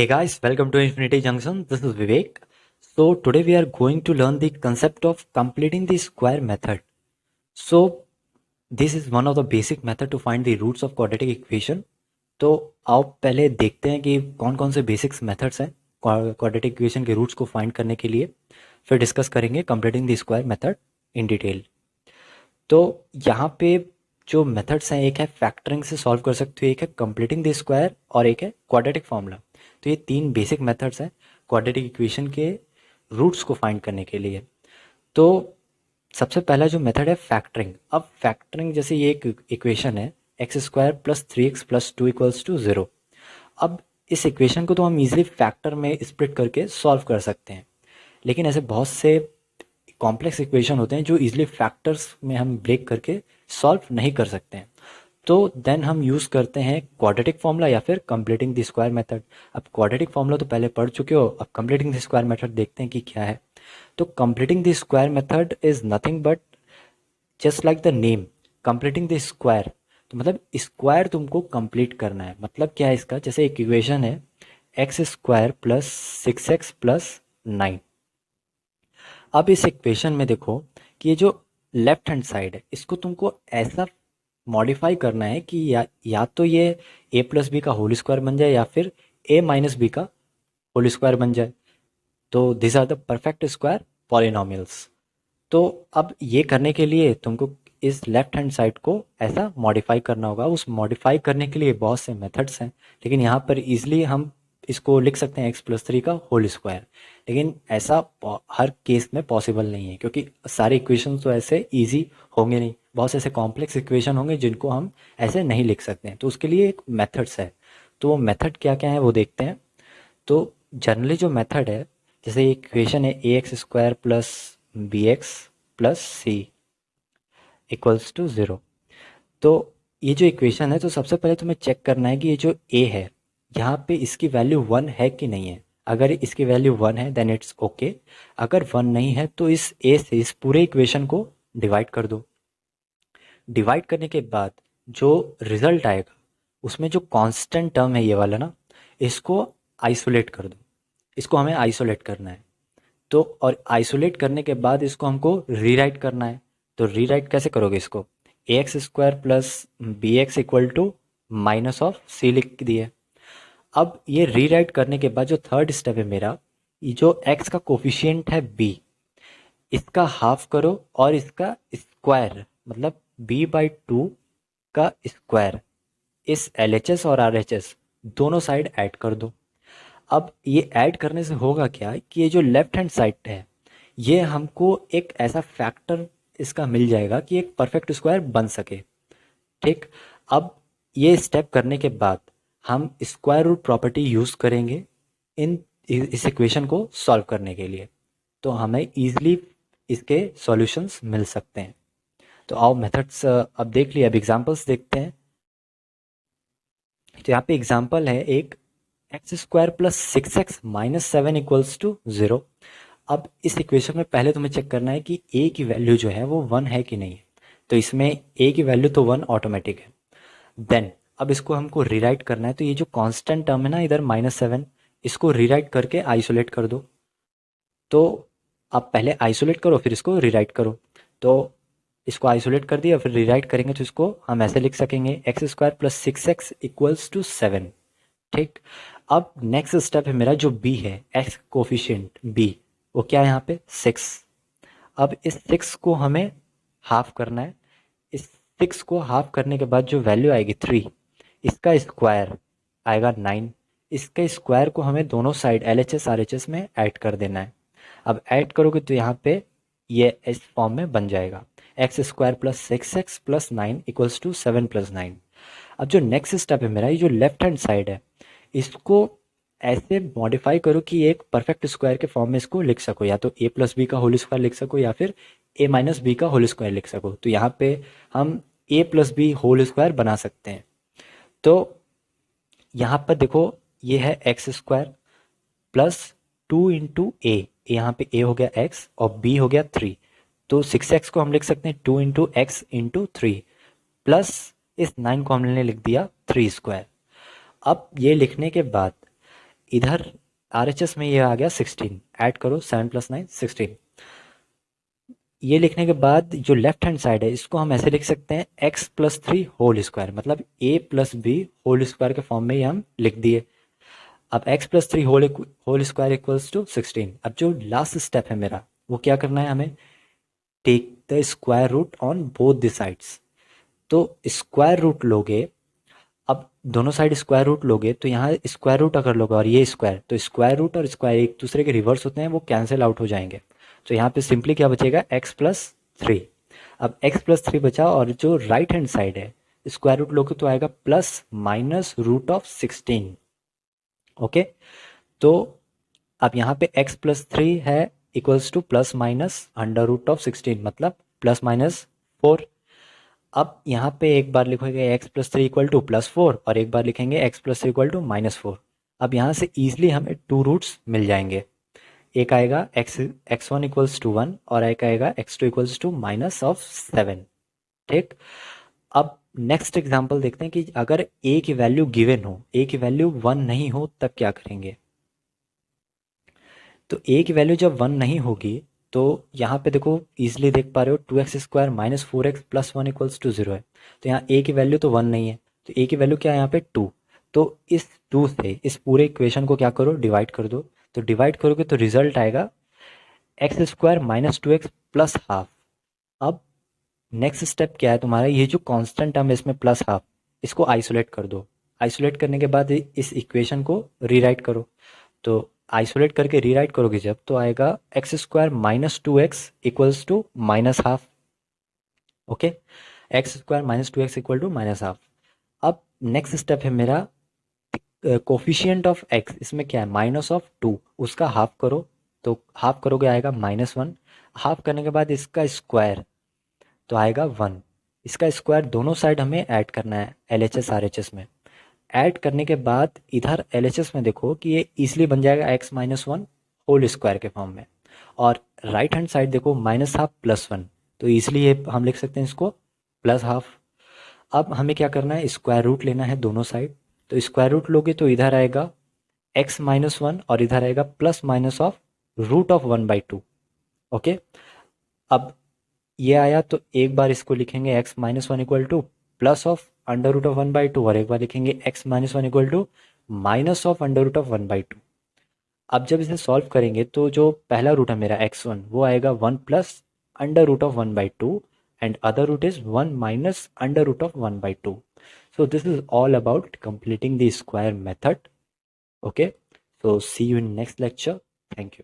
Hey guys, welcome to Infinity Junction. This is Vivek. So today we are going to learn the concept of completing the square method. So this is one of the basic method to find the roots of quadratic equation. तो आओ पहले देखते हैं कि कौन कौन से basics methods हैं क्वाड्रेटिक इक्वेशन के रूट्स को फाइंड करने के लिए, फिर डिस्कस करेंगे completing the square method in detail. तो यहाँ पे जो मेथड्स हैं, एक है फैक्टरिंग से सॉल्व कर सकते हो, एक है कंप्लीटिंग द स्क्वायर और एक है क्वाड्रेटिक फार्मूला। तो ये तीन बेसिक मेथड्स हैं क्वाड्रेटिक इक्वेशन के रूट्स को फाइंड करने के लिए। तो सबसे पहला जो मेथड है फैक्टरिंग। अब फैक्टरिंग जैसे ये एक इक्वेशन है x square plus 3x plus 2 equals to 0। अब इस इक्वेशन को तो हम इजीली फैक्टर में स्प्लिट करके सॉल्व कर सकते हैं, लेकिन ऐसे बहुत से कॉम्प्लेक्स इक्वेशन होते हैं जो इजीली फैक्टर्स में हम ब्रेक करके सॉल्व नहीं कर सकते हैं। तो देन हम यूज़ करते हैं क्वाड्रेटिक फॉर्मूला या फिर कंप्लीटिंग द स्क्वायर मेथड। अब क्वाड्रेटिक फॉर्मूला तो पहले पढ़ चुके हो, अब कंप्लीटिंग द स्क्वायर मेथड देखते हैं कि क्या है। तो completing the square method is nothing but just like the name, completing the square. तो मतलब स्क्वायर तुमको कंप्लीट करना है। मतलब क्या है इसका, जैसे एक इक्वेशन है x square plus 6x plus 9। अब इस इक्वेशन में देखो कि ये जो लेफ्ट हैंड साइड है इसको तुमको ऐसा मॉडिफाई करना है कि या तो ये a प्लस बी का होल स्क्वायर बन जाए या फिर a माइनस बी का होल स्क्वायर बन जाए। तो this are the perfect square polynomials. तो अब ये करने के लिए तुमको इस लेफ्ट हैंड साइड को ऐसा मॉडिफाई करना होगा। उस मॉडिफाई करने के लिए बहुत से मेथड्स हैं, लेकिन यहाँ पर इजीली हम इसको लिख सकते हैं एक्स प्लस 3 का होल स्क्वायर। लेकिन ऐसा हर केस में पॉसिबल नहीं है, क्योंकि सारे इक्वेशन तो ऐसे इजी होंगे नहीं, बहुत से ऐसे कॉम्प्लेक्स इक्वेशन होंगे जिनको हम ऐसे नहीं लिख सकते हैं। तो उसके लिए एक मेथड्स है, तो वो मेथड क्या क्या है वो देखते हैं। तो जनरली जो मेथड है, जैसे इक्वेशन है a x square plus b x plus c equals to 0। तो ये जो इक्वेशन है, तो सबसे पहले तुम्हें चेक करना है कि ये जो ए है यहाँ पे इसकी वैल्यू 1 है कि नहीं है। अगर इसकी वैल्यू 1 है देन इट्स ओके। अगर 1 नहीं है तो इस ए से इस पूरे इक्वेशन को डिवाइड कर दो। डिवाइड करने के बाद जो रिजल्ट आएगा उसमें जो कांस्टेंट टर्म है ये वाला ना, इसको आइसोलेट कर दो। इसको हमें आइसोलेट करना है। तो और आइसोलेट करने के बाद इसको हमको रीराइट करना है। तो रीराइट कैसे करोगे इसको, a x square plus b x equal to minus of c लिख दिए। अब ये रीराइट करने के बाद जो थर्ड स्टेप है मेरा, ये जो x का कोफिशिएंट है b, इसका हाफ करो और इसका स्क्वायर मतलब b/2 का स्क्वायर इस LHS और RHS दोनों साइड ऐड कर दो। अब ये ऐड करने से होगा क्या कि ये जो लेफ्ट हैंड साइड है ये हमको एक ऐसा फैक्टर इसका मिल जाएगा कि एक परफेक्ट स्क्वायर बन सके। ठीक, अब ये स्टेप करने के बाद हम स्क्वायर रूट प्रॉपर्टी यूज़ करेंगे इस इक्वेशन को सॉल्व करने के लिए। तो हमें इजीली इसके सॉल्यूशंस मिल सकते हैं। तो आओ मेथड्स अब देख लिया, अब एग्जांपल्स देखते हैं। तो यहाँ पे एग्जांपल है एक x square plus 6x minus 7 equals to 0। अब इस इक्वेशन में पहले तुम्हें चेक करना है कि a की वैल्यू जो है वो 1 है कि नहीं है। तो इसमें a की वैल्यू तो 1 ऑटोमेटिक है। देन अब इसको हमको रीराइट करना है। तो ये जो कांस्टेंट टर्म है ना इधर -7, इसको रीराइट करके आइसोलेट कर दो। तो आप पहले आइसोलेट करो फिर इसको रीराइट करो। तो इसको आइसोलेट कर दिया फिर रीराइट करेंगे तो इसको हम ऐसे लिख सकेंगे x square plus 6x equals to 7। ठीक, अब नेक्स्ट स्टेप है मेरा जो b है, x कोफिशिएंट b, वो क्या है यहाँ पे 6। अब इस 6 को हमें हाफ करना है। इस 6 को हाफ करने के बाद जो वैल्यू आएगी 3, इसका स्क्वायर आएगा 9। इसके स्क्वायर को हमें दोनों साइड LHS RHS में ऐड कर देना है। अब ऐड करोगे तो यहाँ पे ये इस फॉर्म में बन जाएगा x square plus 6x plus 9 equals to 7 plus 9। अब जो नेक्स्ट स्टेप है मेरा, ये जो लेफ्ट हैंड साइड है इसको ऐसे मॉडिफाई करो कि एक परफेक्ट स्क्वायर के फॉर्म में इसको लिख सको, या तो a प्लस बी का होल स्क्वायर लिख सको या फिर a माइनस बी का होल स्क्वायर लिख सको। तो यहाँ पे हम a plus b whole square बना सकते हैं। तो यहाँ पर देखो ये है x square plus 2 into a, यहाँ पे a हो गया x और b हो गया 3। तो 6x को हम लिख सकते हैं 2 इंटू एक्स इंटू 3 प्लस इस 9 को हमने लिख दिया 3 स्क्वायर। अब ये लिखने के बाद इधर RHS में ये आ गया 16, ऐड करो 7 + 9 16। ये लिखने के बाद जो लेफ्ट हैंड साइड है इसको हम ऐसे लिख सकते हैं x+3 होल स्क्वायर, मतलब a+b होल स्क्वायर के फॉर्म में ये हम लिख दिए। अब x+3 whole square equals to 16। अब जो लास्ट स्टेप है मेरा वो क्या करना है, हमें take the square root on both the sides. तो स्क्वायर रूट लोगे, अब दोनों साइड स्क्वायर रूट लोगे तो यहाँ स्क्वायर रूट अगर लोगे और ये स्क्वायर, तो स्क्वायर रूट और स्क्वायर एक दूसरे के रिवर्स होते हैं, वो कैंसिल आउट हो जाएंगे। तो यहाँ पे सिंपली क्या बचेगा, x+3। अब x+3 बचा और जो राइट हैंड साइड है स्क्वायर रूट लोगे तो आएगा +(-√16). ओके, तो अब यहाँ पे x+3 है इक्वल्स टू +(-√16), मतलब ±4। अब यहाँ पे एक बार लिखोगे x+3 इक्वल टू +4 और एक बार लिखेंगे x+3 इक्वल टू -4। अब यहाँ से ईजिली हमें 2 रूट्स मिल जाएंगे। एक आएगा x1 इक्वल्स टू 1 और एक आएगा x2 इक्वल्स टू -7। ठीक, अब नेक्स्ट एग्जांपल देखते हैं कि अगर a की वैल्यू गिवन हो, a की वैल्यू 1 नहीं हो तब क्या करेंगे। तो a की वैल्यू जब 1 नहीं होगी तो यहाँ पे देखो इजिली देख पा रहे हो 2x² - 4x + 1 इक्वल्स टू 0 है। तो यहाँ a की वैल्यू तो 1 नहीं है, तो a की वैल्यू क्या है यहाँ पे 2। तो इस 2 से इस पूरे इक्वेशन को क्या करो, डिवाइड कर दो। तो डिवाइड करोगे तो रिजल्ट आएगा x² - 2x + ½ अब नेक्स्ट स्टेप क्या है तुम्हारा, ये जो कांस्टेंट टर्म है इसमें +½ इसको आइसोलेट कर दो। आइसोलेट करने के बाद इस इक्वेशन को रीराइट करो। तो आइसोलेट करके रीराइट करोगे जब तो आएगा x² - 2x equals to -½ okay, x² - 2x equal to -½ अब नेक्स्ट स्टेप है मेरा कोफिशिएंट ऑफ x, इसमें क्या है -2, उसका हाफ करो। तो हाफ करोगे आएगा -1, हाफ करने के बाद इसका स्क्वायर तो आएगा 1। इसका स्क्वायर दोनों साइड हमें ऐड करना है LHS RHS में। ऐड करने के बाद इधर LHS में देखो कि ये इजीली बन जाएगा x - 1 होल स्क्वायर के फॉर्म में, और राइट हैंड साइड देखो -½ + 1, तो इजीली ये हम लिख सकते हैं इसको +½ अब हमें क्या करना है, स्क्वायर रूट लेना है दोनों साइड। तो स्क्वायर रूट लोगे तो इधर आएगा x - 1 और इधर आएगा ±√1/2। ओके, अब ये आया तो एक बार इसको लिखेंगे x - 1 इक्वल टू +(√1/2) और एक बार लिखेंगे x - 1 इक्वल टू -(√1/2). अब जब इसे सॉल्व करेंगे तो जो पहला रूट है मेरा x1 वो आएगा 1 +(√1/2) and other root is 1 - (√1/2). So this is all about completing the square method. Okay, so see you in next lecture. Thank you.